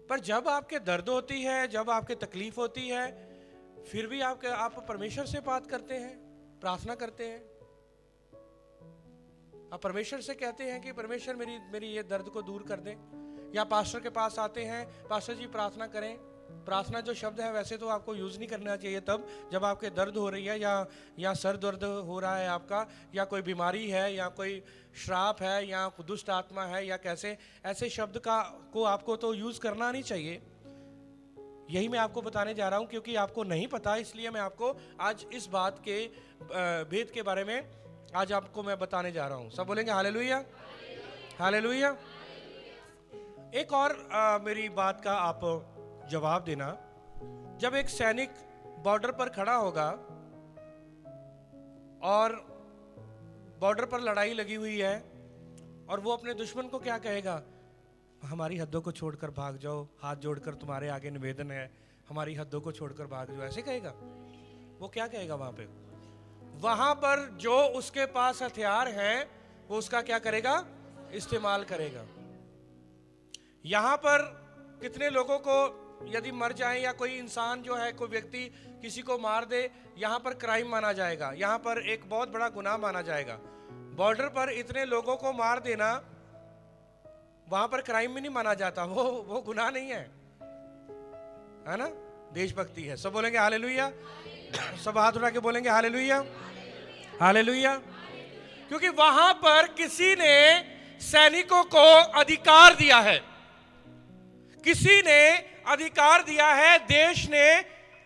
पर जब आपके दर्द होती है, जब आपके तकलीफ होती है, फिर भी आप परमेश्वर से बात करते हैं, प्रार्थना करते हैं। आप परमेश्वर से कहते हैं कि परमेश्वर मेरी ये दर्द को दूर कर दे, या पास्टर के पास आते हैं, पास्टर जी प्रार्थना करें। प्रार्थना जो शब्द है वैसे तो आपको यूज नहीं करना चाहिए तब जब आपके दर्द हो रही है, या सर दर्द हो रहा है आपका, या कोई बीमारी है, या कोई श्राप है, या दुष्ट आत्मा है, या कैसे, ऐसे शब्द को आपको तो यूज करना नहीं चाहिए। यही मैं आपको बताने जा रहा हूं, क्योंकि आपको नहीं पता, इसलिए मैं आपको आज इस बात के भेद के बारे में आज आपको मैं बताने जा रहा हूं। सब बोलेंगे हालेलुया, हालेलुया। एक और मेरी बात का आप जवाब देना। जब एक सैनिक बॉर्डर पर खड़ा होगा और बॉर्डर पर लड़ाई लगी हुई है, और वो अपने दुश्मन को क्या कहेगा? हमारी हदों को छोड़कर भाग जाओ, हाथ जोड़कर तुम्हारे आगे निवेदन है, हमारी हदों को छोड़कर भाग जाओ, ऐसे कहेगा? वो क्या कहेगा वहां पे? वहां पर जो उसके पास हथियार हैं वो उसका क्या करेगा? इस्तेमाल करेगा। यहां पर कितने लोगों को यदि मर जाए, या कोई इंसान जो है, कोई व्यक्ति किसी को मार दे, यहां पर क्राइम माना जाएगा, यहां पर एक बहुत बड़ा गुनाह माना जाएगा। बॉर्डर पर इतने लोगों को मार देना वहां पर क्राइम भी नहीं माना जाता, वो गुनाह नहीं है ना? देशभक्ति है। सब बोलेंगे हालेलुया, सब हाथ उठा के बोलेंगे हालेलुया, हालेलुया। क्योंकि वहां पर किसी ने सैनिकों को अधिकार दिया है, किसी ने अधिकार दिया है, देश ने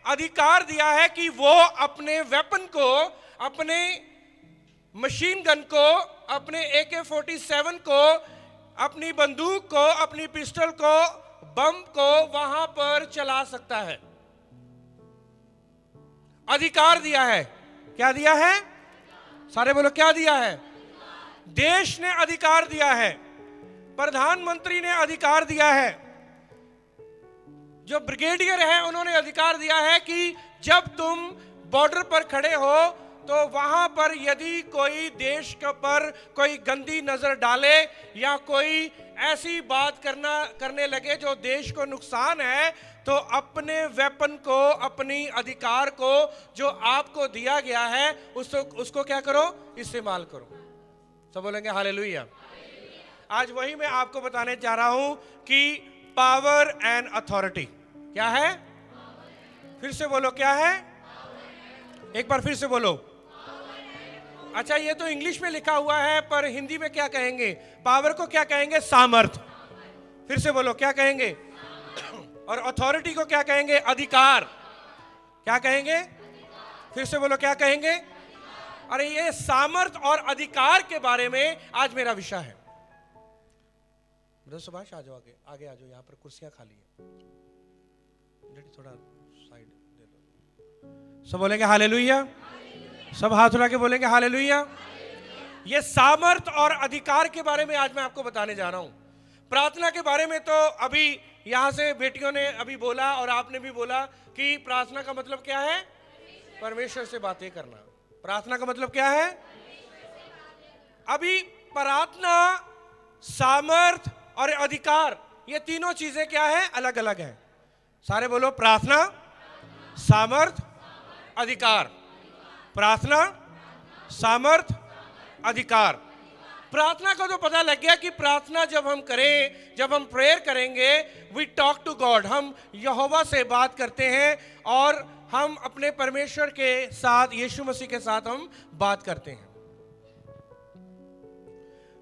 अधिकार दिया है कि वो अपने वेपन को, अपने मशीन गन को, अपने AK-47 को, अपनी बंदूक को, अपनी पिस्टल को, बम को वहां पर चला सकता है। अधिकार दिया है। क्या दिया है? सारे बोलो, क्या दिया है? देश ने अधिकार दिया है, प्रधानमंत्री ने अधिकार दिया है, जो ब्रिगेडियर है उन्होंने अधिकार दिया है कि जब तुम बॉर्डर पर खड़े हो तो वहां पर यदि कोई देश के पर कोई गंदी नजर डाले, या कोई ऐसी बात करने लगे जो देश को नुकसान है, तो अपने वेपन को, अपनी अधिकार को जो आपको दिया गया है उसको क्या करो? इस्तेमाल करो। सब बोलेंगे हालेलुया। आज वही मैं आपको बताने जा रहा हूं कि पावर एंड अथॉरिटी क्या है? फिर से बोलो, क्या है? एक बार फिर से बोलो। अच्छा, ये तो इंग्लिश में लिखा हुआ है, पर हिंदी में क्या कहेंगे? पावर को क्या कहेंगे? सामर्थ। फिर से बोलो, क्या कहेंगे? और अथॉरिटी को क्या कहेंगे? अधिकार। क्या कहेंगे? फिर से बोलो, क्या कहेंगे? अरे ये सामर्थ और अधिकार के बारे में आज मेरा विषय है। सुभाष आ जाओ, आगे आगे आ जाओ, यहाँ पर कुर्सियां खाली है, थोड़ा साइड दे दो। सब बोलेंगे हालेलुया, सब हाथ उठा के बोलेंगे हालेलुया। ये सामर्थ और अधिकार के बारे में आज मैं आपको बताने जा रहा हूं। प्रार्थना के बारे में तो अभी यहां से बेटियों ने अभी बोला और आपने भी बोला कि प्रार्थना का मतलब क्या है? परमेश्वर से बातें करना। प्रार्थना का मतलब क्या है? अभी प्रार्थना, सामर्थ और अधिकार, ये तीनों चीजें क्या है? अलग अलग हैं। सारे बोलो, प्रार्थना, सामर्थ, अधिकार। प्रार्थना, सामर्थ, अधिकार। प्रार्थना का तो पता लग गया कि प्रार्थना जब हम करें, जब हम प्रेयर करेंगे, वी टॉक टू गॉड, हम यहोवा से बात करते हैं, और हम अपने परमेश्वर के साथ, यीशु मसीह के साथ हम बात करते हैं।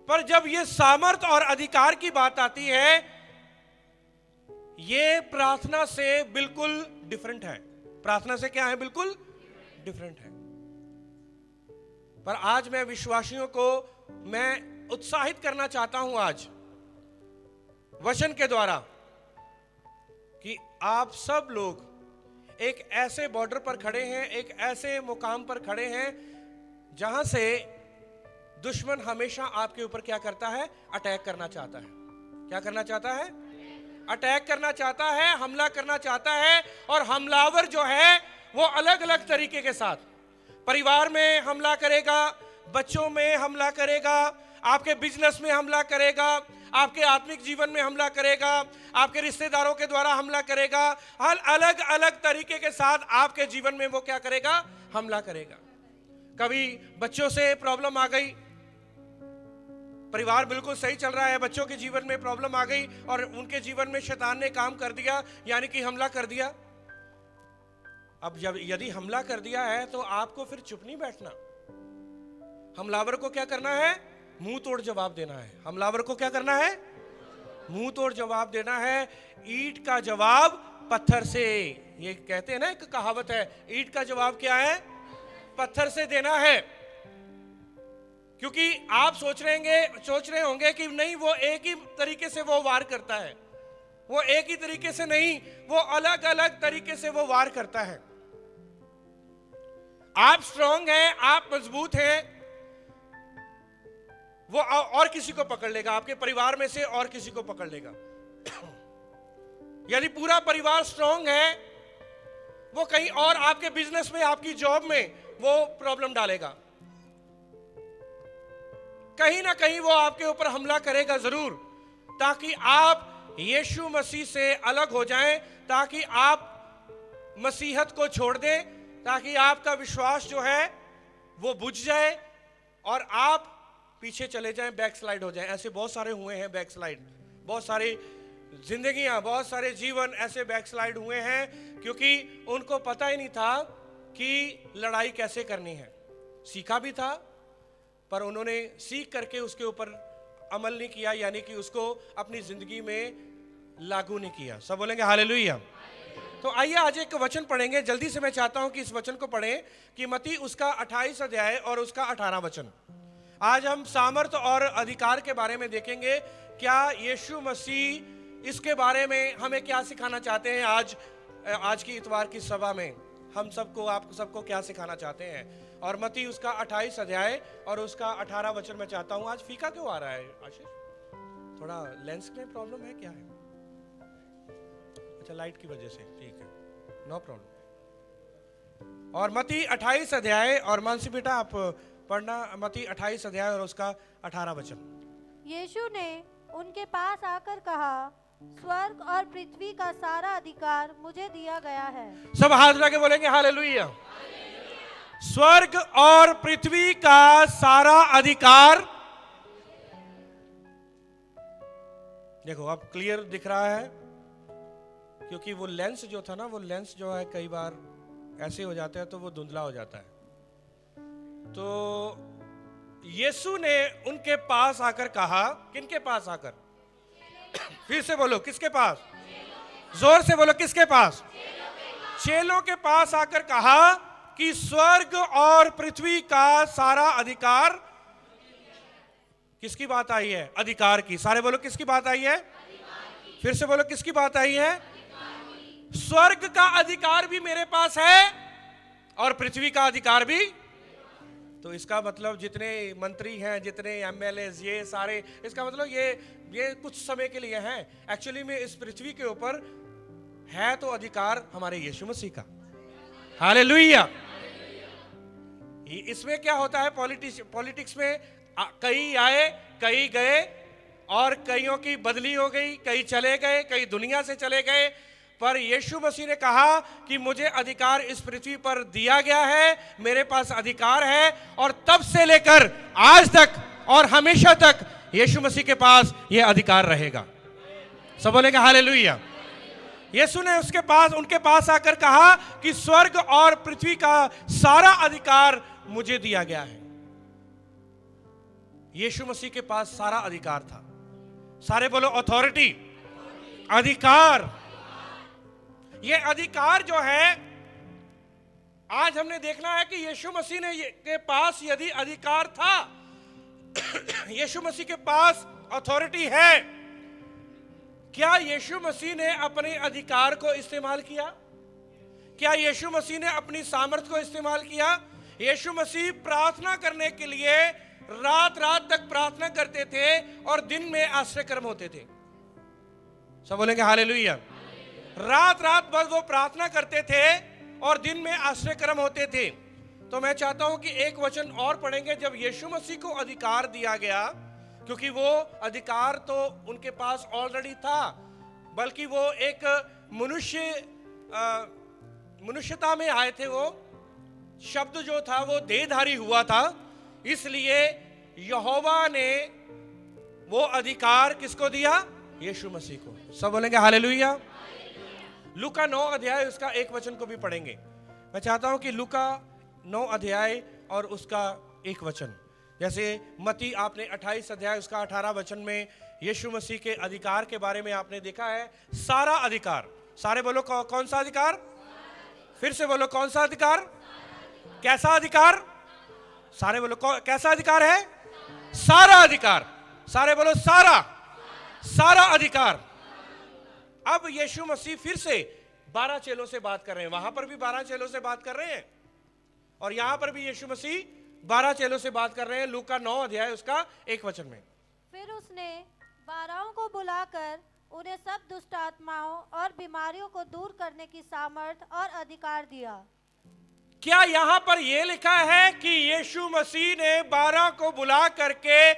पर जब ये सामर्थ और अधिकार की बात आती है, ये प्रार्थना से बिल्कुल डिफरेंट है। प्रार्थना से क्या है? बिल्कुल डिफरेंट है। पर आज मैं विश्वासियों को मैं उत्साहित करना चाहता हूं आज वचन के द्वारा, कि आप सब लोग एक ऐसे बॉर्डर पर खड़े हैं, एक ऐसे मुकाम पर खड़े हैं जहां से दुश्मन हमेशा आपके ऊपर क्या करता है? अटैक करना चाहता है। क्या करना चाहता है? अटैक करना चाहता है, हमला करना चाहता है। और हमलावर जो है वो अलग अलग तरीके के साथ परिवार में हमला करेगा, बच्चों में हमला करेगा, आपके बिजनेस में हमला करेगा, आपके आत्मिक जीवन में हमला करेगा, आपके रिश्तेदारों के द्वारा हमला करेगा, हर अलग अलग तरीके के साथ आपके जीवन में वो क्या करेगा, हमला करेगा। कभी बच्चों से प्रॉब्लम आ गई, परिवार बिल्कुल सही चल रहा है, बच्चों के जीवन में प्रॉब्लम आ गई और उनके जीवन में शैतान ने काम कर दिया, यानी कि हमला कर दिया। अब जब यदि हमला कर दिया है तो आपको फिर चुप नहीं बैठना, हमलावर को क्या करना है, मुंह तोड़ जवाब देना है। हमलावर को क्या करना है, मुंह तोड़ जवाब देना है। ईंट का जवाब पत्थर से, ये कहते हैं ना, एक कहावत है, ईंट का जवाब क्या है, पत्थर से देना है। क्योंकि आप सोच रहे होंगे कि नहीं, वो एक ही तरीके से वो वार करता है, वो एक ही तरीके से नहीं, वो अलग अलग तरीके से वो वार करता है। आप स्ट्रांग हैं, आप मजबूत हैं, वो और किसी को पकड़ लेगा, आपके परिवार में से और किसी को पकड़ लेगा। यदि पूरा परिवार स्ट्रांग है, वो कहीं और आपके बिजनेस में, आपकी जॉब में वो प्रॉब्लम डालेगा, कहीं ना कहीं वो आपके ऊपर हमला करेगा जरूर, ताकि आप यीशु मसीह से अलग हो जाएं, ताकि आप मसीहत को छोड़ दें, ताकि आपका विश्वास जो है वो बुझ जाए और आप पीछे चले जाएं, बैकस्लाइड हो जाएं। ऐसे बहुत सारे हुए हैं बैकस्लाइड, बहुत सारी जिंदगियां, बहुत सारे जीवन ऐसे बैकस्लाइड हुए हैं, क्योंकि उनको पता ही नहीं था कि लड़ाई कैसे करनी है। सीखा भी था, पर उन्होंने सीख करके उसके ऊपर अमल नहीं किया, यानी कि उसको अपनी जिंदगी में लागू नहीं किया। सब बोलेंगे हालेलुया। तो आइए आज एक वचन पढ़ेंगे, जल्दी से मैं चाहता हूं कि इस वचन को पढ़ें कि मत्ती उसका 28 अध्याय और उसका 18 वचन। आज हम सामर्थ और अधिकार के बारे में देखेंगे। क्या यीशु मसीह इसके बारे में हमें क्या सिखाना चाहते हैं? आज की इतवार की सभा में हम सबको, आप सबको क्या सिखाना चाहते हैं? और मत्ती उसका 28 अध्याय और उसका 18 वचन मैं चाहता हूं। आज फीका क्यों आ रहा है आशीष? थोड़ा लेंस में प्रॉब्लम है क्या है? अच्छा, लाइट की वजह से, ठीक है, नो प्रॉब्लम। और मत्ती 28 अध्याय, और मानसी बेटा आप पढ़ना, मत्ती 28 अध्याय और उसका 18 वचन। यीशु ने उनके पास आकर कहा, स्वर्ग और पृथ्वी का सारा अधिकार मुझे दिया गया है। सब हाथ उठा के बोलेंगे हालेलुया। स्वर्ग और पृथ्वी का सारा अधिकार, देखो अब क्लियर दिख रहा है, क्योंकि वो लेंस जो था ना, वो लेंस जो है कई बार ऐसे हो जाता है तो वो धुंधला हो जाता है। तो यीशु ने उनके पास आकर कहा, किनके पास आकर? फिर से बोलो, किसके पास? जोर से बोलो, किसके पास? चेलों के पास आकर कहा कि स्वर्ग और पृथ्वी का सारा अधिकार, किसकी बात आई है? अधिकार की। सारे बोलो, किसकी बात आई है? फिर से बोलो, किसकी बात आई है? स्वर्ग का अधिकार भी मेरे पास है और पृथ्वी का अधिकार भी। तो इसका मतलब जितने मंत्री हैं, जितने एमएलएज, ये सारे, इसका मतलब ये कुछ समय के लिए हैं। एक्चुअली में इस पृथ्वी के ऊपर है तो अधिकार हमारे यीशु मसीह का। हालेलुया। इसमें क्या होता है, पॉलिटिक्स में कई आए, कई गए, और कईयों की बदली हो गई, कई चले गए, कई दुनिया से चले गए, पर यीशु मसीह ने कहा कि मुझे अधिकार इस पृथ्वी पर दिया गया है, मेरे पास अधिकार है, और तब से लेकर आज तक और हमेशा तक यीशु मसीह के पास यह अधिकार रहेगा। सब बोलेंगे हालेलुया। यीशु ने उनके पास आकर कहा कि स्वर्ग और पृथ्वी का सारा अधिकार मुझे दिया गया है। यीशु मसीह के पास सारा अधिकार था। सारे बोलो अथॉरिटी, अधिकार। ये अधिकार जो है, आज हमने देखना है कि यीशु मसीह के पास यदि अधिकार था, यीशु मसीह के पास अथॉरिटी है, क्या यीशु मसीह ने अपने अधिकार को इस्तेमाल किया? क्या यीशु मसीह ने अपनी सामर्थ्य को इस्तेमाल किया? यीशु मसीह प्रार्थना करने के लिए रात रात तक प्रार्थना करते थे और दिन में आश्रयक्रम होते थे। सब बोलेंगे हालेलुया। रात रात भर वो प्रार्थना करते थे और दिन में आश्रयक्रम होते थे। तो मैं चाहता हूं कि एक वचन और पढ़ेंगे। जब यीशु मसीह को अधिकार दिया गया क्योंकि वो अधिकार तो उनके पास ऑलरेडी था, बल्कि वो एक मनुष्यता में आए थे। वो शब्द जो था वो देहधारी हुआ था, इसलिए यहोवा ने वो अधिकार किसको दिया? यीशु मसीह को। सब बोलेंगे हालेलुया। लूका 9 अध्याय उसका 1 वचन को भी पढ़ेंगे। मैं चाहता हूं कि लूका 9 अध्याय और उसका 1 वचन, जैसे मती आपने 28 अध्याय उसका 18 वचन में यीशु मसीह के अधिकार के बारे में आपने देखा है। सारा अधिकार, सारे बोलो कौन सा अधिकार? फिर से बोलो कौन सा अधिकार? कैसा अधिकार? सारे बोलो कैसा अधिकार है? सारा अधिकार। सारे बोलो सारा अधिकार। अब यीशु मसीह फिर से 12 चेलों से बात कर रहे हैं। वहां पर भी 12 चेलों से बात कर रहे हैं और यहां पर भी यीशु मसीह 12 चेलों से बात कर रहे हैं। लूका 9 अध्याय उसका 1 वचन में, फिर उसने 12 को बुलाकर उन्हें सब दुष्ट आत्माओं और बीमारियों को दूर करने की सामर्थ और अधिकार दिया। क्या यहां पर यह लिखा है कि यीशु मसीह ने 12 को बुला करके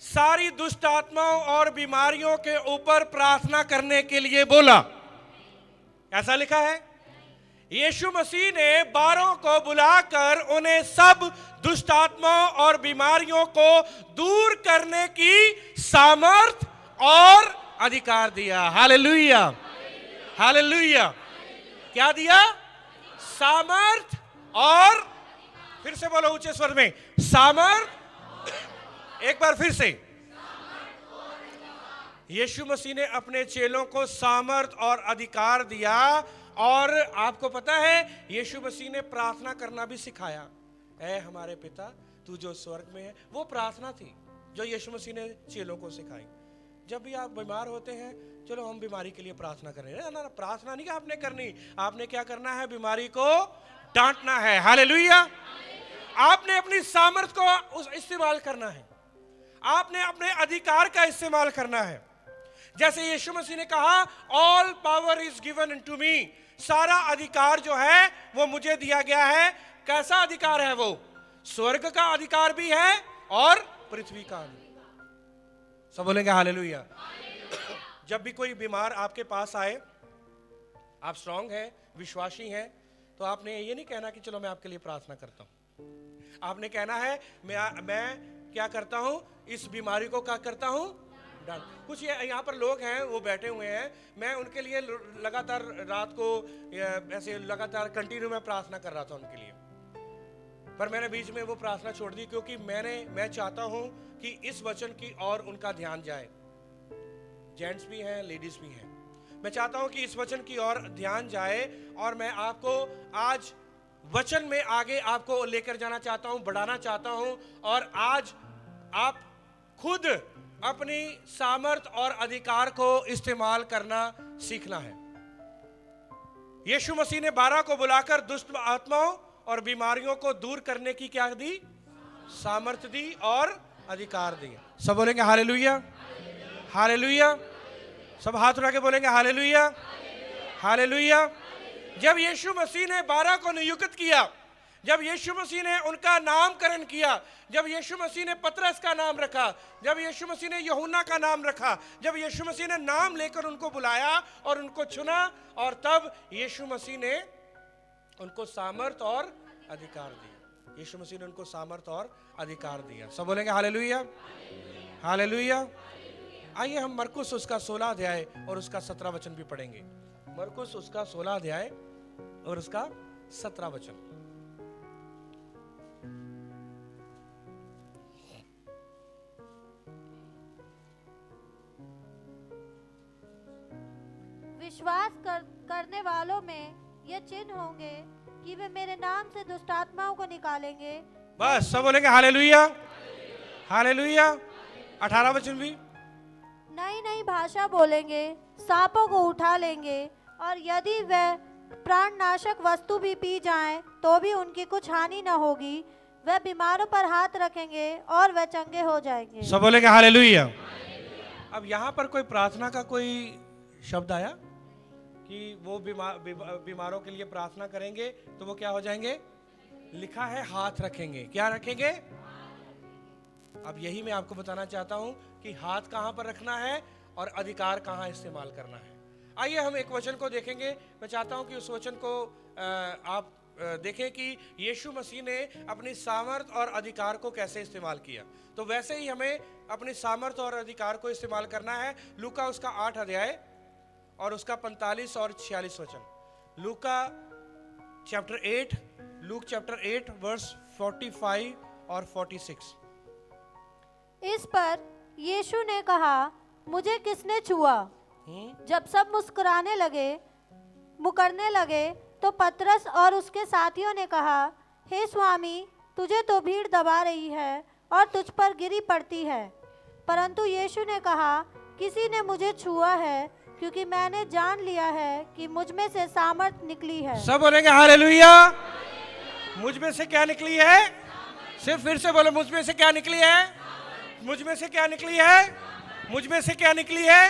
सारी दुष्ट आत्माओं और बीमारियों के ऊपर प्रार्थना करने के लिए बोला? ऐसा लिखा है? यीशु मसीह ने 12 को बुलाकर उन्हें सब दुष्ट आत्माओं और बीमारियों को दूर करने की सामर्थ और अधिकार दिया। Hallelujah, hallelujah. क्या दिया? सामर्थ और, फिर से बोलो ऊंचे स्वर में, सामर्थ। एक बार फिर से, यीशु मसीह ने अपने चेलों को सामर्थ और अधिकार दिया। और आपको पता है यीशु मसीह ने प्रार्थना करना भी सिखाया। ऐ हमारे पिता तू जो स्वर्ग में है, वो प्रार्थना थी जो यीशु मसीह ने चेलों को सिखाई। जब भी आप बीमार होते हैं, चलो हम बीमारी के लिए प्रार्थना करें। ना, प्रार्थना नहीं आपने करनी, आपने क्या करना है? बीमारी को डांटना है। हालेलुया। आपने अपनी सामर्थ को इस्तेमाल करना है, आपने अपने अधिकार का इस्तेमाल करना है। जैसे यीशु मसीह ने कहा, all power is given into me, सारा अधिकार जो है वो मुझे दिया गया है। कैसा अधिकार है वो? स्वर्ग का अधिकार भी है और पृथ्वी का भी। सब बोलेंगे हालेलुया। जब भी कोई बीमार आपके पास आए, आप स्ट्रांग हैं, विश्वासी हैं, तो आपने ये नहीं कहना कि चलो मैं आपके लिए प्रार्थना करता हूं। आपने कहना है मैं क्या करता हूं? इस बीमारी को क्या करता हूं? कुछ यहाँ पर लोग हैं वो बैठे हुए हैं, मैं उनके लिए लगातार रात को ऐसे लगातार कंटिन्यू में प्रार्थना कर रहा था उनके लिए, पर मैंने बीच में वो प्रार्थना छोड़ दी, क्योंकि मैं चाहता हूं कि इस वचन की ओर उनका ध्यान जाए। जेंट्स भी हैं, लेडीज भी हैं। मैं चाहता हूं कि इस वचन की ओर ध्यान जाए और मैं आपको आज वचन में आगे आपको लेकर जाना चाहता हूं, बढ़ाना चाहता हूं। और आज आप खुद अपनी सामर्थ और अधिकार को इस्तेमाल करना सीखना है। यीशु मसीह ने 12 को बुलाकर दुष्ट आत्माओं और बीमारियों को दूर करने की क्या दी? सामर्थ दी और अधिकार दिया। सब बोलेंगे हालेलुया, हालेलुया। सब हाथ उठा के बोलेंगे हालेलुया, हालेलुया। जब यीशु मसीह ने 12 को नियुक्त किया, जब यीशु मसीह ने उनका नामकरण किया, जब यीशु मसीह ने पतरस का नाम रखा, जब यीशु मसीह ने यूहन्ना का नाम रखा, जब यीशु मसीह ने नाम लेकर उनको बुलाया और उनको चुना, और तब यीशु मसीह ने उनको सामर्थ और अधिकार दिया। यीशु मसीह ने उनको सामर्थ और अधिकार दिया। सब बोलेंगे हालेलुया, हालेलुया। आइए हम मरकुस उसका 16 अध्याय और उसका 17 वचन भी पढ़ेंगे। मरकुस उसका 16 अध्याय और उसका 17 वचन। विश्वास करने वालों में ये चिन्ह होंगे कि वे मेरे नाम से दुष्ट आत्माओं को निकालेंगे। बस सब बोलेंगे हालेलुया, हालेलुया। 18 वचन भी। नई नई भाषा बोलेंगे, सांपों को उठा लेंगे, और यदि वे प्राणनाशक वस्तु भी पी जाएं तो भी उनकी कुछ हानि न होगी। वे बीमारों पर हाथ रखेंगे और वे चंगे हो जाएंगे। सब बोलेंगे हालेलुया। अब यहाँ पर कोई प्रार्थना का कोई शब्द आया कि वो बीमारों के लिए प्रार्थना करेंगे तो वो क्या हो जाएंगे? लिखा है हाथ रखेंगे। क्या रखेंगे? अब यही मैं आपको बताना चाहता हूं कि हाथ कहां पर रखना है और अधिकार कहां इस्तेमाल करना है। आइए हम एक वचन को देखेंगे। मैं चाहता हूं कि उस वचन को आप देखें कि यीशु मसीह ने अपनी सामर्थ और अधिकार को कैसे इस्तेमाल किया। तो वैसे ही हमें अपनी सामर्थ और अधिकार को इस्तेमाल करना है। लूका उसका 8 अध्याय और उसका 45 और 46 वचन। लूका चैप्टर 8, लूक चैप्टर 8 वर्स 45 और 46। इस पर यीशु ने कहा, मुझे किसने छुआ? जब सब मुकरने लगे तो पतरस और उसके साथियों ने कहा, हे स्वामी, तुझे तो भीड़ दबा रही है और तुझ पर गिरी पड़ती है। परंतु यीशु ने कहा, किसी ने मुझे छुआ है, क्योंकि मैंने जान लिया है कि मुझ में से सामर्थ निकली है। सब बोलेंगे हालेलुया। मुझ में से क्या निकली है? सिर्फ फिर से बोलो, मुझ में से क्या निकली है? मुझ में से क्या निकली है? मुझ में से क्या निकली है?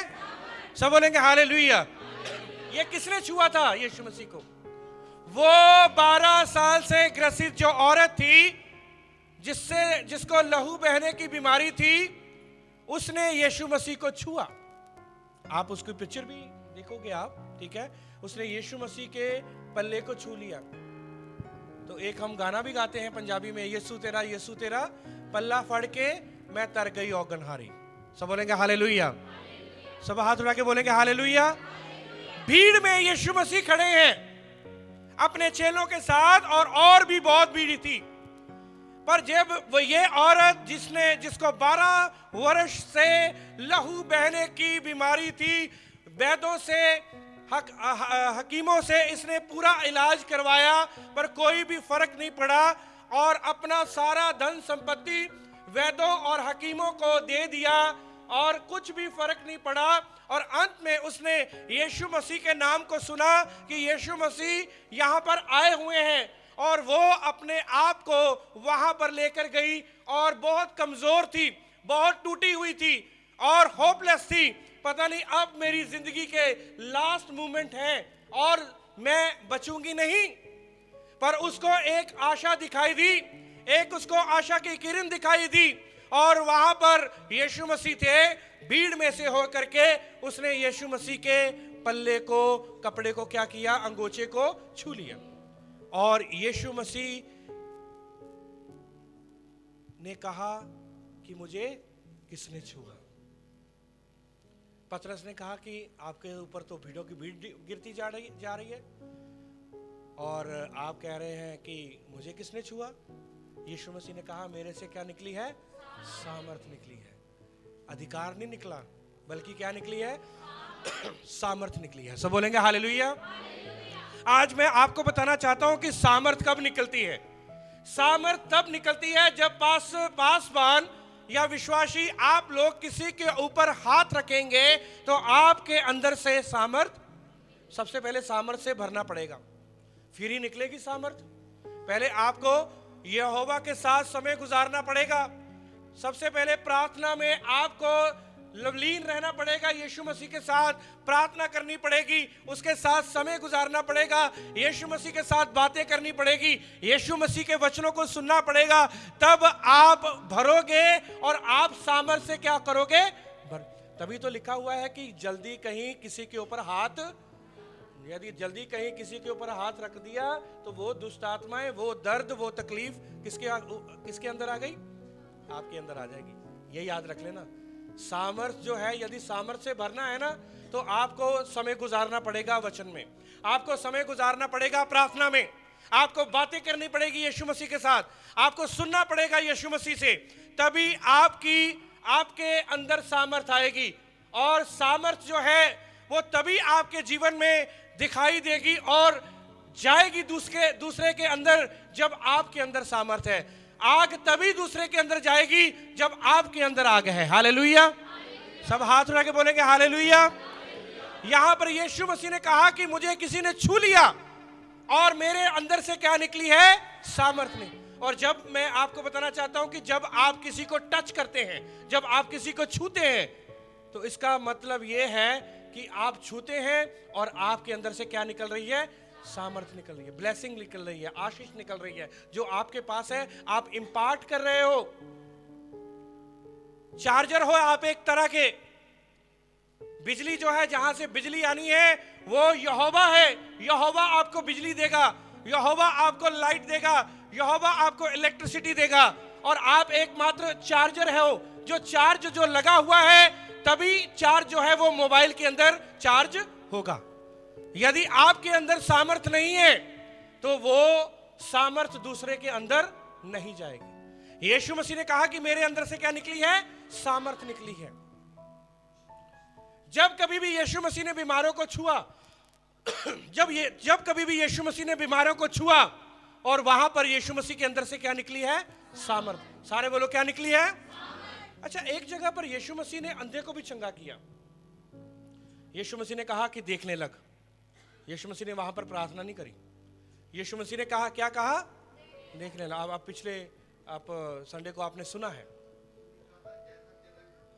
सब बोलेंगे हालेलुया। ये किसने छुआ था यीशु मसीह को? वो 12 साल से ग्रसित जो औरत थी, जिसको लहू बहने की बीमारी थी, उसने यीशु मसीह को छुआ। आप उसकी पिक्चर भी देखोगे आप, ठीक है? उसने यीशु मसीह के पल्ले को छू लिया। तो एक हम गाना भी गाते हैं पंजाबी में, यीशु तेरा पल्ला फड़ के मैं तर गई औगनहारी। सब बोलेंगे हालेलुया। सब हाथ उठा के बोलेंगे हालेलुया। भीड़ में यीशु मसीह खड़े हैं अपने चेलों के साथ, और भी बहुत भीड़ थी। पर जब वो ये औरत जिसको 12 वर्ष से लहू बहने की बीमारी थी, वैद्यों से हकीमों से इसने पूरा इलाज करवाया, पर कोई भी फर्क नहीं पड़ा, और अपना सारा धन संपत्ति वैद्यों और हकीमों को दे दिया और कुछ भी फर्क नहीं पड़ा। और अंत में उसने यीशु मसीह के नाम को सुना कि यीशु मसीह यहाँ पर आए हुए हैं, और वो अपने आप को वहां पर लेकर गई, और बहुत कमजोर थी, बहुत टूटी हुई थी और होपलेस थी। पता नहीं अब मेरी जिंदगी के लास्ट मोमेंट हैं और मैं बचूंगी नहीं। पर उसको एक आशा दिखाई दी, एक उसको आशा की किरण दिखाई दी, और वहां पर यीशु मसीह थे। भीड़ में से होकर के उसने यीशु मसीह के पल्ले को, कपड़े को क्या किया? अंगोछे को छू लिया। और यीशु मसीह ने कहा कि मुझे किसने छुआ? पतरस ने कहा कि आपके ऊपर तो भीड़ों की भीड़ गिरती जा रही है, और आप कह रहे हैं कि मुझे किसने छुआ? यीशु मसीह ने कहा, मेरे से क्या निकली है? सामर्थ निकली है। अधिकार नहीं निकला, बल्कि क्या निकली है? सामर्थ निकली है। सब बोलेंगे हालेलुया। आज मैं आपको बताना चाहता हूं कि सामर्थ कब निकलती है। सामर्थ तब निकलती है जब पासवान या विश्वासी आप लोग किसी के ऊपर हाथ रखेंगे, तो आपके अंदर से सामर्थ, सबसे पहले सामर्थ से भरना पड़ेगा, फिर ही निकलेगी सामर्थ। पहले आपको यहोवा के साथ समय गुजारना पड़ेगा। सबसे पहले प्रार्थना में आपको लीन रहना पड़ेगा, यीशु मसीह के साथ प्रार्थना करनी पड़ेगी, उसके साथ समय गुजारना पड़ेगा, यीशु मसीह के साथ बातें करनी पड़ेगी, यीशु मसीह के वचनों को सुनना पड़ेगा। तब आप भरोगे और आप सामर्थ से क्या करोगे? तभी तो लिखा हुआ है कि जल्दी कहीं किसी के ऊपर हाथ, यदि जल्दी कहीं किसी के ऊपर हाथ रख दिया तो वो दुष्ट आत्माएं, वो दर्द, वो तकलीफ किसके अंदर आ गई? आपके अंदर आ जाएगी। ये याद रख लेना। सामर्थ जो है, यदि सामर्थ से भरना है ना, तो आपको समय गुजारना पड़ेगा वचन में, आपको समय गुजारना पड़ेगा प्रार्थना में, आपको बातें करनी पड़ेगी यीशु मसीह के साथ, आपको सुनना पड़ेगा यीशु मसीह से। तभी आपके अंदर सामर्थ आएगी, और सामर्थ जो है वो तभी आपके जीवन में दिखाई देगी और जाएगी दूसरे के अंदर जब आपके अंदर सामर्थ है। आग तभी दूसरे के अंदर जाएगी जब आपके अंदर आग है। हालेलुया। सब हाथ उठा के बोलेंगे हालेलुया। यहां पर यीशु मसीह ने कहा कि मुझे किसी ने छू लिया और मेरे अंदर से क्या निकली है? सामर्थ ने। और जब मैं आपको बताना चाहता हूं कि जब आप किसी को टच करते हैं, जब आप किसी को छूते हैं, तो इसका मतलब यह है कि आप छूते हैं और आपके अंदर से क्या निकल रही है? सामर्थ निकल रही है, ब्लेसिंग निकल रही है, आशीष निकल रही है। जो आपके पास है आप इंपार्ट कर रहे हो। चार्जर हो आप एक तरह के। बिजली जो है, जहां से बिजली आनी है वो यहोवा है। यहोवा आपको बिजली देगा, यहोवा आपको लाइट देगा, यहोवा आपको इलेक्ट्रिसिटी देगा। और आप एकमात्र चार्जर है हो, जो चार्ज जो लगा हुआ है तभी चार्ज जो है वो मोबाइल के अंदर चार्ज होगा। यदि आपके अंदर सामर्थ नहीं है तो वो सामर्थ दूसरे के अंदर नहीं जाएगी। यीशु मसीह ने कहा कि मेरे अंदर से क्या निकली है? सामर्थ निकली है। जब कभी भी यीशु मसीह ने बीमारों को छुआ, जब कभी भी यीशु मसीह ने बीमारों को छुआ, और वहां पर यीशु मसीह के अंदर से क्या निकली है? सामर्थ। सारे बोलो क्या निकली है? अच्छा, एक जगह पर यीशु मसीह ने अंधे को भी चंगा किया। यीशु मसीह ने कहा कि देखने लग। यीशु मसीह ने वहां पर प्रार्थना नहीं करी। यीशु मसीह ने कहा, क्या कहा? देखने लग। आप पिछले संडे को आपने सुना है,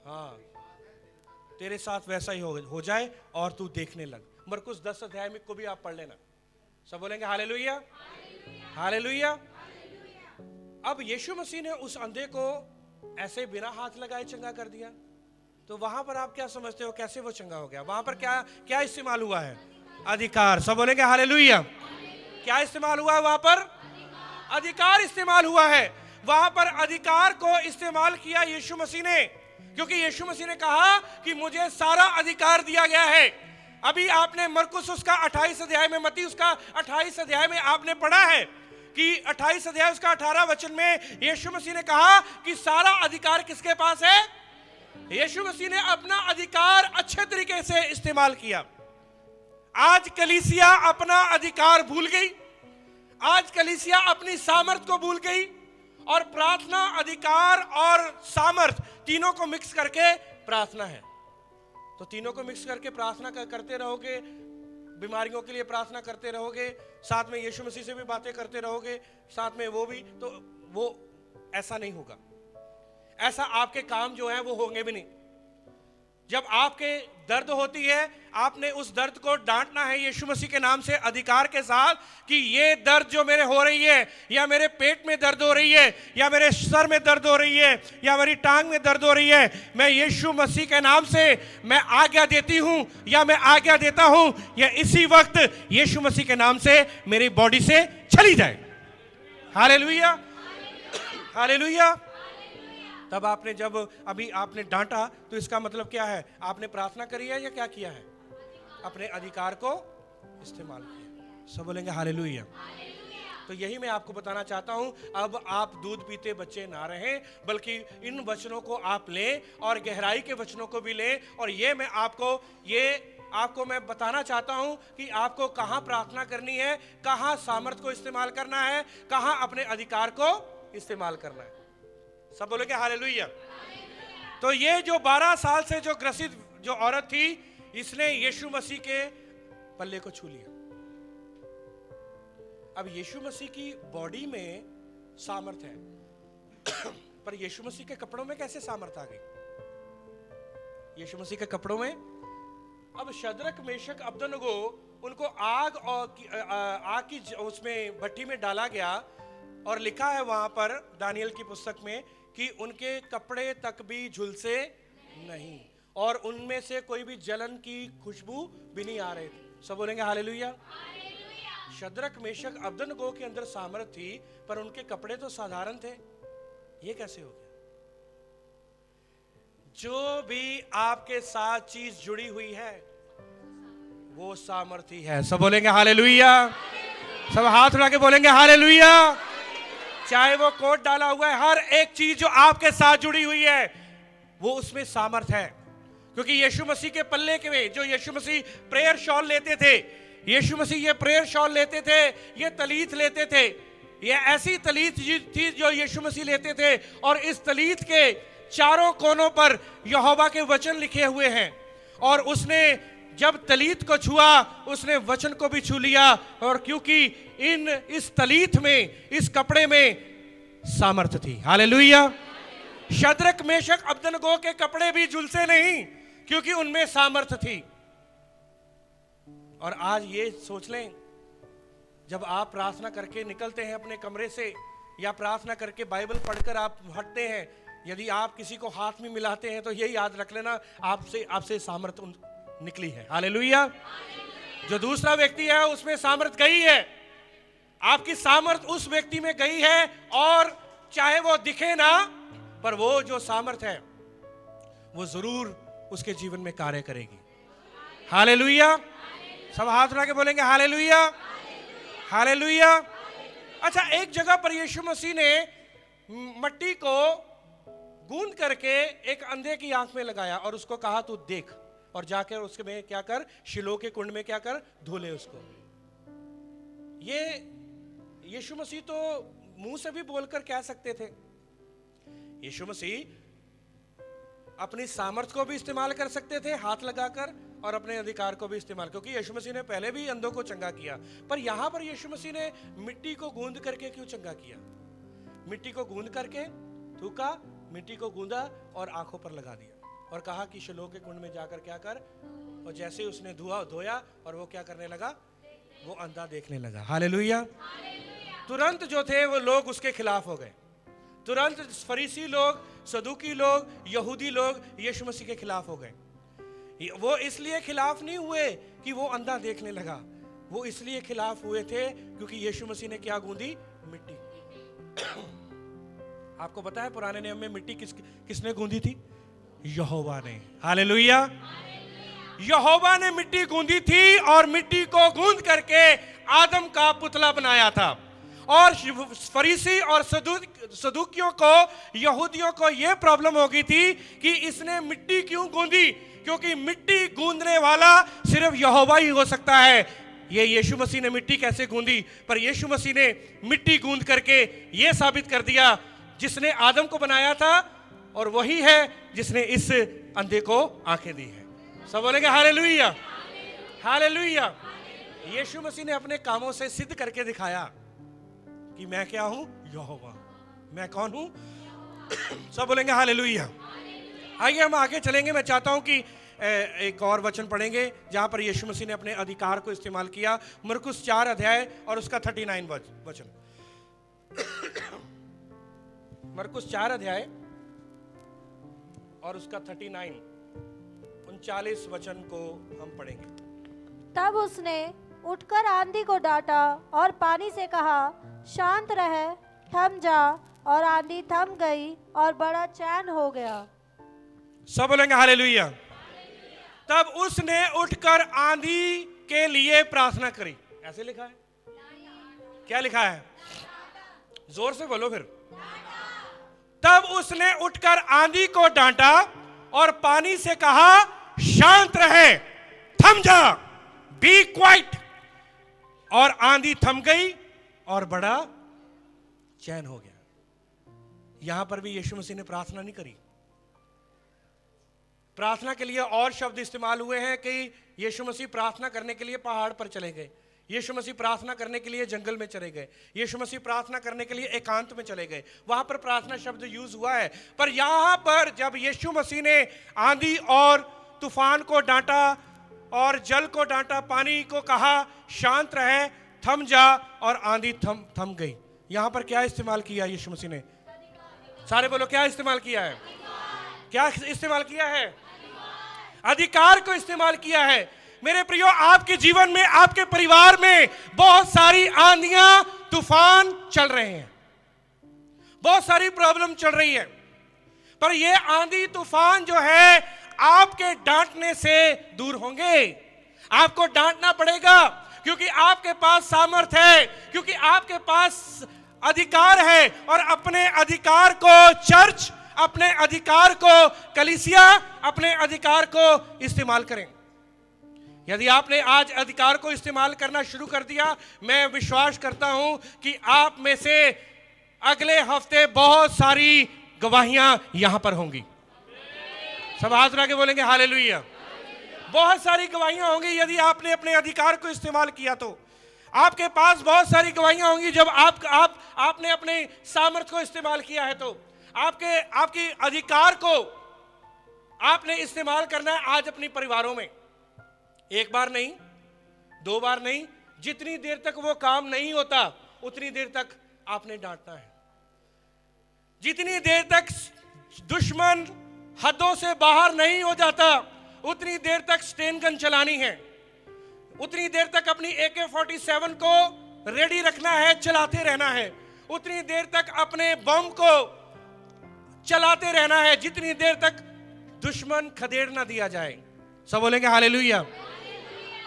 हाँ, तेरे साथ वैसा ही हो जाए और तू देखने लग। मरकुस 10 अध्याय में को भी आप पढ़ लेना। सब बोलेंगे हालेलुया, हालेलुया। अब यीशु मसीह ने उस अंधे को ऐसे बिना हाथ लगाए चंगा कर दिया। तो वहां पर आप क्या समझते हो, कैसे वो चंगा हो गया? वहां पर क्या क्या इस्तेमाल हुआ है? अधिकार। सब बोलेंगे हालेलुया। क्या इस्तेमाल हुआ है वहां पर? अधिकार इस्तेमाल हुआ है। वहां पर अधिकार को इस्तेमाल किया यीशु मसीह ने, क्योंकि यीशु मसीह ने कहा कि मुझे सारा अधिकार दिया गया है। अभी आपने मरकुस उसका 28 अध्याय में, मत्ती उसका 28 अध्याय में आपने पढ़ा है कि 28 अध्याय उसका 18 वचन में यीशु मसीह ने कहा कि सारा अधिकार किसके पास है? यीशु मसीह ने अपना अधिकार अच्छे तरीके से इस्तेमाल किया। आज कलीसिया अपना अधिकार भूल गई, आज कलीसिया अपनी सामर्थ को भूल गई, और प्रार्थना अधिकार और सामर्थ तीनों को मिक्स करके प्रार्थना है। तो तीनों को मिक्स करके प्रार्थना करते रहोगे, बीमारियों के लिए प्रार्थना करते रहोगे, साथ में यीशु मसीह से भी बातें करते रहोगे, साथ में वो भी, तो वो ऐसा नहीं होगा। ऐसा आपके काम जो है वो होंगे भी नहीं। जब आपके दर्द होती है, आपने उस दर्द को डांटना है यीशु मसीह के नाम से अधिकार के साथ कि ये दर्द जो मेरे हो रही है, या मेरे पेट में दर्द हो रही है, या मेरे सर में दर्द हो रही है, या मेरी टांग में दर्द हो रही है, मैं यीशु मसीह के नाम से मैं आज्ञा देती हूं, या मैं आज्ञा देता हूं, या इसी वक्त यीशु मसीह के नाम से मेरी बॉडी से चली जाए। Hallelujah, hallelujah. तब आपने जब अभी आपने डांटा तो इसका मतलब क्या है? आपने प्रार्थना करी है या क्या किया है? अपने अधिकार को इस्तेमाल किया। सब बोलेंगे हालेलुया। तो यही मैं आपको बताना चाहता हूं। अब आप दूध पीते बच्चे ना रहें, बल्कि इन वचनों को आप लें और गहराई के वचनों को भी लें। और ये मैं आपको मैं बताना चाहता हूं कि आपको कहां प्रार्थना करनी है, कहां सामर्थ को इस्तेमाल करना है, कहां अपने अधिकार को इस्तेमाल करना है। सब बोलेंगे हालेलुया। तो ये जो 12 साल से जो ग्रसित जो औरत थी, इसने यीशु मसीह के पल्ले को छू लिया। अब यीशु मसीह की बॉडी में सामर्थ है, पर यीशु मसीह के कपड़ों में कैसे सामर्थ आ गई? यीशु मसीह के कपड़ों में अब शद्रक मेशक अबदनगो, उनको आग की उसमें भट्टी में डाला गया, और लिखा है वहां पर दानियल की पुस्तक में कि उनके कपड़े तक भी झुलसे नहीं, और उनमें से कोई भी जलन की खुशबू भी नहीं आ रही थी। सब बोलेंगे हालेलुया। शद्रक मेशक अबदनगो के अंदर सामर्थ थी, पर उनके कपड़े तो साधारण थे। ये कैसे हो गया? जो भी आपके साथ चीज जुड़ी हुई है वो सामर्थी है। सब बोलेंगे हालेलुया। सब हाथ उठा के बोलेंगे हालेलुया। चाहे वो कोट डाला हुआ है, हर एक चीज जो आपके साथ जुड़ी हुई है वो उसमें सामर्थ है। क्योंकि यीशु मसीह के पल्ले के में जो यीशु मसीह प्रेयर शॉल लेते थे, यीशु मसीह ये प्रेयर शॉल लेते थे, ये तलीत लेते थे, ये ऐसी तलीत थी जो यीशु मसीह लेते थे, और इस तलीत के चारों कोनों पर यहोवा के वचन लिखे हुए हैं। और उसने जब तलीत को छुआ, उसने वचन को भी छू लिया, और क्योंकि इस तलीत में, इस कपड़े में सामर्थ थी। हालेलुया। शद्रक मेशक अबदनगो के कपड़े भी झुलसे नहीं, क्योंकि उनमें सामर्थ थी। और आज ये सोच लें, जब आप प्रार्थना करके निकलते हैं अपने कमरे से, या प्रार्थना करके बाइबल पढ़कर आप हटते हैं, यदि आप किसी को हाथ में मिलाते हैं तो यही याद रख लेना, आपसे सामर्थ निकली है। हालेलुया। जो दूसरा व्यक्ति है उसमें सामर्थ गई है, आपकी सामर्थ उस व्यक्ति में गई है, और चाहे वो दिखे ना, पर वो जो सामर्थ है वो जरूर उसके जीवन में कार्य करेगी। हालेलुया। सब हाथ उठा के बोलेंगे हालेलुया, हालेलुया। अच्छा, एक जगह पर यीशु मसीह ने मट्टी को गूंद करके एक अंधे की आंख में लगाया और उसको कहा तू देख, और जाकर उसके में क्या कर, शिलो के कुंड में क्या कर, धो ले उसको। ये यीशु मसीह तो मुंह से भी बोलकर कह सकते थे। यीशु मसीह अपनी सामर्थ को भी इस्तेमाल कर सकते थे हाथ लगाकर, और अपने अधिकार को भी इस्तेमाल, क्योंकि यीशु मसीह ने पहले भी अंधों को चंगा किया। पर यहां पर यीशु मसीह ने मिट्टी को गूंद करके क्यों चंगा किया? मिट्टी को गूंद करके थूका, मिट्टी को गूंदा और आंखों पर लगा दिया और कहा कि शिलोह के कुंड में जाकर क्या कर, और जैसे उसने धोया और वो क्या करने लगा, वो अंधा देखने लगा। हालेलुया। तुरंत जो थे वो लोग उसके खिलाफ हो गए। तुरंत फरीसी लोग, सदूकी लोग, यहूदी लोग यीशु मसीह के खिलाफ हो गए। वो इसलिए खिलाफ नहीं हुए कि वो अंधा देखने लगा, वो इसलिए खिलाफ हुए थे क्योंकि यीशु मसीह ने क्या गूंदी, मिट्टी। आपको पता है पुराने नियम में मिट्टी किसने गूंदी थी? यहोवा ने। हालेलुया। यहोवा ने मिट्टी गूंदी थी और मिट्टी को गूंद करके आदम का पुतला बनाया था। और फरीसी और सदूकियों को, यहूदियों को यह प्रॉब्लम हो गई थी कि इसने मिट्टी क्यों गूंदी, क्योंकि मिट्टी गूंदने वाला सिर्फ यहोवा ही हो सकता है। ये यीशु मसीह ने मिट्टी कैसे गूंदी? पर यीशु मसीह ने मिट्टी गूंद करके यह साबित कर दिया, जिसने आदम को बनाया था और वही है जिसने इस अंधे को आंखें दी है। सब बोलेंगे हालेलुया, हालेलुया। यीशु मसीह ने अपने कामों से सिद्ध करके दिखाया कि मैं क्या हूं, यहोवा। मैं कौन हूं? सब बोलेंगे हालेलुया। आइए हम आगे चलेंगे। मैं चाहता हूं कि एक और वचन पढ़ेंगे जहां पर यीशु मसीह ने अपने अधिकार को इस्तेमाल किया। मरकुस 4 अध्याय और उसका 39 वचन। मरकुस 4 अध्याय और उसका 39 वचन को हम पढ़ेंगे। तब उसने उठकर आंधी को डांटा और पानी से कहा, शांत रह, थम जा, और आंधी थम गई और बड़ा चैन हो गया। सब बोलेंगे हालेलुया। तब उसने उठकर आंधी के लिए प्रार्थना करी। ऐसे लिखा है? क्या लिखा है? जोर से बोलो फिर। तब उसने उठकर आंधी को डांटा और पानी से कहा, शांत रहे, थम जा, बी क्वाइट, और आंधी थम गई और बड़ा चैन हो गया। यहां पर भी यीशु मसीह ने प्रार्थना नहीं करी। प्रार्थना के लिए और शब्द इस्तेमाल हुए हैं कि यीशु मसीह प्रार्थना करने के लिए पहाड़ पर चले गए, यीशु मसीह प्रार्थना करने के लिए जंगल में चले गए, यीशु मसीह प्रार्थना करने के लिए एकांत में चले गए। वहां पर प्रार्थना शब्द यूज हुआ है। पर यहां पर जब यीशु मसीह ने आंधी और तूफान को डांटा और जल को डांटा, पानी को कहा शांत रहे, थम जा, और आंधी थम गई। यहां पर क्या इस्तेमाल किया यीशु मसीह ने? सारे बोलो, क्या इस्तेमाल किया है? क्या इस्तेमाल किया है? अधिकार को इस्तेमाल किया है। मेरे प्रियो, आपके जीवन में, आपके परिवार में बहुत सारी आंधियां, तूफान चल रहे हैं, बहुत सारी प्रॉब्लम चल रही है। पर ये आंधी तूफान जो है आपके डांटने से दूर होंगे। आपको डांटना पड़ेगा क्योंकि आपके पास सामर्थ है, क्योंकि आपके पास अधिकार है। और अपने अधिकार को चर्च, अपने अधिकार को कलीसिया, अपने अधिकार को इस्तेमाल करें। यदि आपने आज अधिकार को इस्तेमाल करना शुरू कर दिया, मैं विश्वास करता हूं कि आप में से अगले हफ्ते बहुत सारी गवाहियां यहां पर होंगी। सब हाथ उठा के बोलेंगे हालेलुया। बहुत सारी गवाहियां होंगी यदि आपने अपने अधिकार को इस्तेमाल किया तो। आपके पास बहुत सारी गवाहियां होंगी जब आपने अपने सामर्थ्य को इस्तेमाल किया है। तो आपके अधिकार को आपने इस्तेमाल करना है आज अपने परिवारों में। एक बार नहीं, दो बार नहीं, जितनी देर तक वो काम नहीं होता उतनी देर तक आपने डांटना है। जितनी देर तक दुश्मन हदों से बाहर नहीं हो जाता, उतनी देर तक स्टेन गन चलानी है, उतनी देर तक अपनी AK-47 को रेडी रखना है, चलाते रहना है, उतनी देर तक अपने बम को चलाते रहना है जितनी देर तक दुश्मन खदेड़ ना दिया जाए। सब बोलेंगे हालेलुया।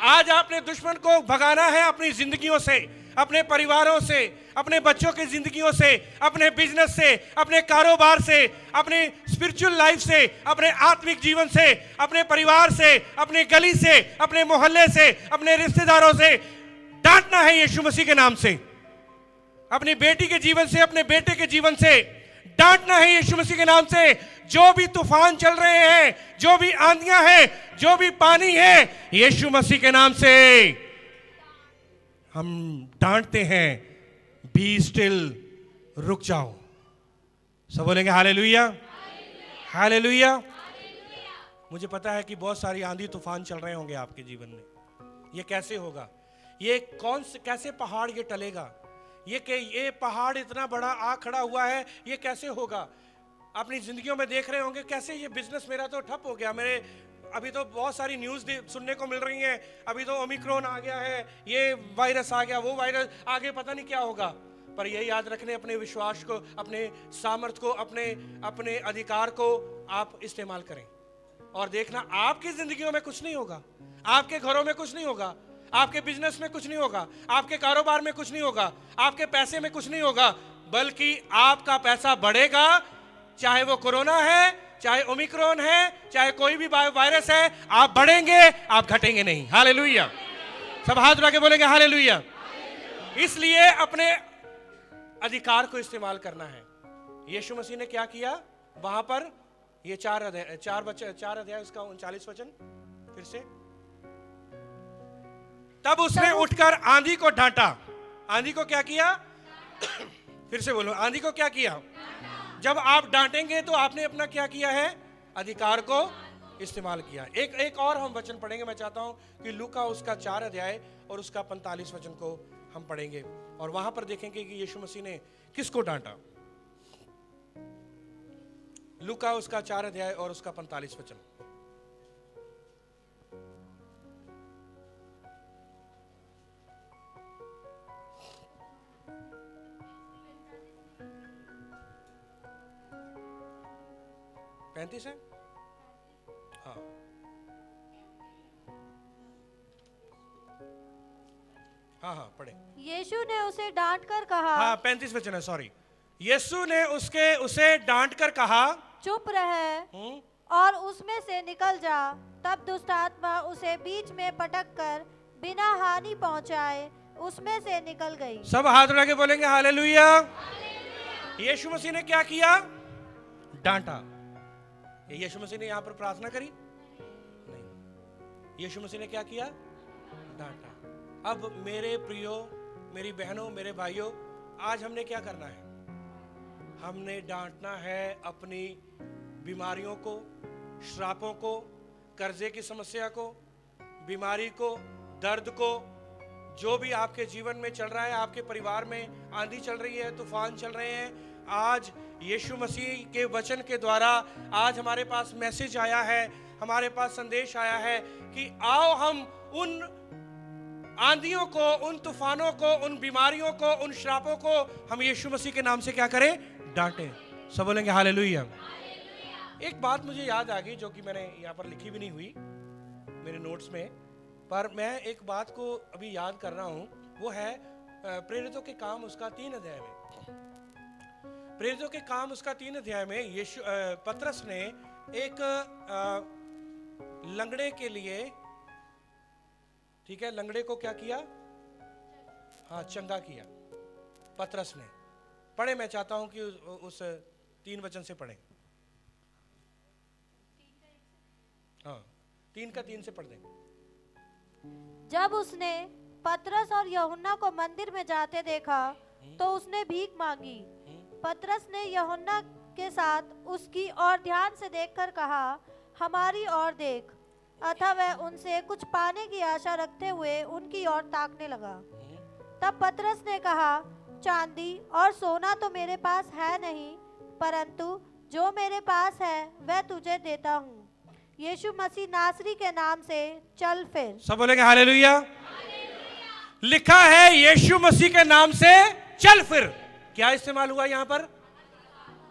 आज आपने दुश्मन को भगाना है अपनी जिंदगियों से, अपने परिवारों से, अपने बच्चों की जिंदगियों से, अपने बिजनेस से, अपने कारोबार से, अपने स्पिरिचुअल लाइफ से, अपने आत्मिक जीवन से, अपने परिवार से, अपने गली से, अपने मोहल्ले से, अपने रिश्तेदारों से डांटना है यीशु मसीह के नाम से। अपनी बेटी के जीवन से, अपने बेटे के जीवन से डांटना है यीशु मसीह के नाम से। जो भी तूफान चल रहे हैं, जो भी आंधियां हैं, जो भी पानी है, यीशु मसीह के नाम से हम डांटते हैं, बी स्टिल, रुक जाओ। सब बोलेंगे हालेलुया, हालेलुया। मुझे पता है कि बहुत सारी आंधी तूफान चल रहे होंगे आपके जीवन में। ये कैसे होगा? ये कैसे पहाड़ ये टलेगा? ये पहाड़ इतना बड़ा आ खड़ा हुआ है, ये कैसे होगा? अपनी जिंदगियों में देख रहे होंगे कैसे ये बिजनेस मेरा तो ठप हो गया, मेरे अभी तो बहुत सारी न्यूज़ सुनने को मिल रही हैं, अभी तो ओमिक्रॉन आ गया है, ये वायरस आ गया, वो वायरस आगे पता नहीं क्या होगा। पर ये याद रखने, अपने विश्वास को, अपने सामर्थ को, अपने अधिकार को आप इस्तेमाल करें और देखना आपकी जिंदगियों में कुछ नहीं होगा, आपके घरों में कुछ नहीं होगा, आपके बिजनेस में कुछ नहीं होगा, आपके कारोबार में कुछ नहीं होगा, आपके पैसे में कुछ नहीं होगा, बल्कि आपका पैसा बढ़ेगा। चाहे वो कोरोना है, चाहे ओमिक्रॉन है, चाहे कोई भी वायरस है, आप बढ़ेंगे, आप घटेंगे नहीं। हालेलुया। सब हाथ उठा के बोलेंगे हालेलुया। इसलिए अपने अधिकार को इस्तेमाल करना है। यीशु मसीह ने क्या किया वहां पर? ये 4 अध्याय उसका 39 वचन फिर से। तब उसने उठकर आंधी को डांटा। आंधी को क्या किया? फिर से बोलो, आंधी को क्या किया? जब आप डांटेंगे तो आपने अपना क्या किया है? अधिकार को इस्तेमाल किया। एक और हम वचन पढ़ेंगे। मैं चाहता हूं कि लूका उसका 4 अध्याय और उसका 45 वचन को हम पढ़ेंगे और वहां पर देखेंगे कि यीशु मसीह ने किसको डांटा। लूका उसका 4 अध्याय और उसका 45 वचन। पैंतीस है? हाँ, हाँ हाँ पढ़े। यीशु ने उसे डांट कर कहा, हाँ 35 वचन है, सॉरी। यीशु ने उसे डांट कर कहा, चुप रह और उसमें से निकल जा। तब दुष्ट आत्मा उसे बीच में पटक कर बिना हानि पहुंचाए उसमें से निकल गई। सब हाथ उठा के बोलेंगे हालेलुया। यीशु मसीह ने क्या किया? डांटा। यीशु मसीह ने यहां पर प्रार्थना करी? नहीं। यीशु मसीह ने क्या किया? डांटा। अब मेरे प्रियो, मेरी बहनों, मेरे भाइयों, आज हमने क्या करना है? हमने डांटना है अपनी बीमारियों को, श्रापों को, कर्जे की समस्या को, बीमारी को, दर्द को, जो भी आपके जीवन में चल रहा है, आपके परिवार में आंधी चल रही है, तूफान चल रहे हैं, आज यीशु मसीह के वचन के द्वारा आज हमारे पास मैसेज आया है, हमारे पास संदेश आया है कि आओ हम उन आंधियों को, उन तूफानों को, उन बीमारियों को, उन श्रापों को हम यीशु मसीह के नाम से क्या करें? डांटें। सब बोलेंगे हालेलुया। एक बात मुझे याद आ गई जो कि मैंने यहाँ पर लिखी भी नहीं हुई मेरे नोट्स में, पर मैं एक बात को अभी याद कर रहा हूँ। वो है प्रेरितों के काम उसका 3 अध्याय में। प्रेरितों के काम उसका 3 अध्याय में पतरस ने एक लंगड़े के लिए, ठीक है, लंगड़े को क्या किया? हाँ, चंगा किया पतरस ने। पढ़े, मैं चाहता हूं कि उस 3 वचन से पढ़ें। हाँ, 3 का 3 से पढ़ दें। जब उसने पतरस और यूहन्ना को मंदिर में जाते देखा तो उसने भीख मांगी। पतरस ने यूहन्ना के साथ उसकी ओर ध्यान से देखकर कहा, हमारी ओर देख। अतः वह उनसे कुछ पाने की आशा रखते हुए उनकी ओर ताकने लगा। तब पतरस ने कहा, चांदी और सोना तो मेरे पास है नहीं, परंतु जो मेरे पास है वह तुझे देता हूँ। यीशु मसीह नासरी के नाम से चल फिर। सब बोलेंगे हालेलुया। लिखा है यीशु मसीह के नाम से चल फिर। क्या इस्तेमाल हुआ यहां पर?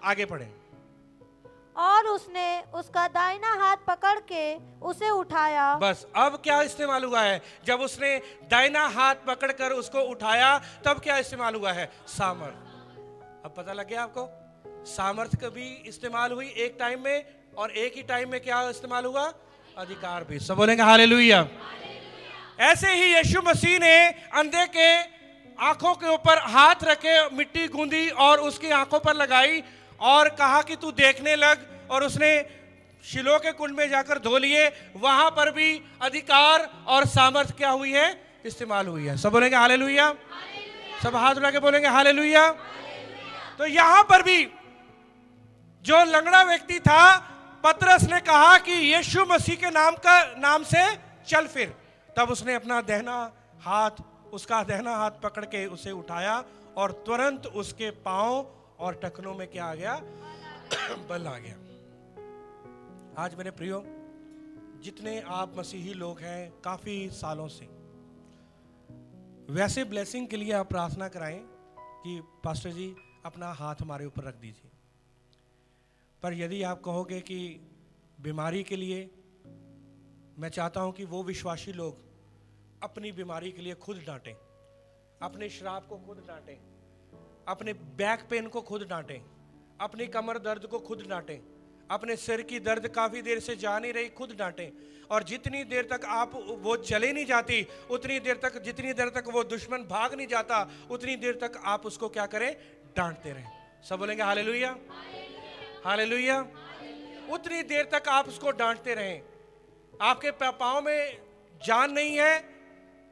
आगे पढ़े। और उसने उसका दाहिना हाथ पकड़ के उसे उठाया। बस अब क्या इस्तेमाल हुआ है? जब उसने दाहिना हाथ पकड़कर उसको उठाया तब क्या इस्तेमाल हुआ है? सामर्थ। अब पता लग गया आपको? सामर्थ का भी इस्तेमाल हुई एक टाइम में, और एक ही टाइम में क्या इस्तेमाल हुआ? अधिकार भी। सब बोलेंगे हालेलुया। ऐसे ही यीशु मसीह ने अंधे के आंखों के ऊपर हाथ रखे, मिट्टी गूंदी और उसकी आंखों पर लगाई और कहा कि तू देखने लग, और उसने शिलो के कुंड में जाकर धो लिए। वहां पर भी अधिकार और सामर्थ क्या हुई है? इस्तेमाल हुई है। सब बोलेंगे हालेलुया। सब हाथ उठा के बोलेंगे हालेलुया। तो यहां पर भी जो लंगड़ा व्यक्ति था, पतरस ने कहा कि यीशु मसीह के नाम से चल फिर। तब उसने अपना उसका दहना हाथ पकड़ के उसे उठाया और तुरंत उसके पांव और टखनों में क्या आ गया? बल आ गया। आज मेरे प्रियो, जितने आप मसीही लोग हैं काफी सालों से, वैसे ब्लेसिंग के लिए आप प्रार्थना कराएं कि पास्टर जी अपना हाथ हमारे ऊपर रख दीजिए। पर यदि आप कहोगे कि बीमारी के लिए, मैं चाहता हूं कि वो विश्वासी लोग अपनी बीमारी के लिए खुद डांटें, अपने श्राप को खुद डांटें, अपने बैक पेन को खुद डांटें, अपनी कमर दर्द को खुद डांटें, अपने सिर की दर्द काफ़ी देर से जा नहीं रही खुद डांटें। और जितनी देर तक आप वो चले नहीं जाती, जितनी देर तक वो दुश्मन भाग नहीं जाता, उतनी देर तक आप उसको क्या करें? डांटते रहें। सब बोलेंगे हालेलुया। हालेलुया। उतनी देर तक आप उसको डांटते रहें। आपके पाँव में जान नहीं है,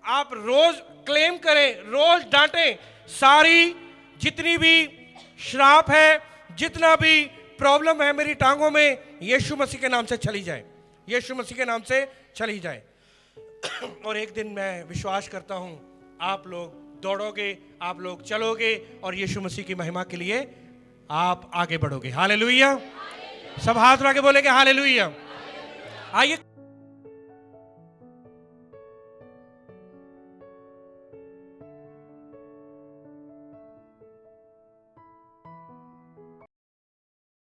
आप रोज क्लेम करें, रोज डांटें। सारी जितनी भी श्राप है, जितना भी प्रॉब्लम है मेरी टांगों में, यीशु मसीह के नाम से चली जाए, यीशु मसीह के नाम से चली जाए। और एक दिन मैं विश्वास करता हूं आप लोग दौड़ोगे, आप लोग चलोगे और यीशु मसीह की महिमा के लिए आप आगे बढ़ोगे। हालेलुया। सब हाथ उठा के बोलेंगे हालेलुया। आइए।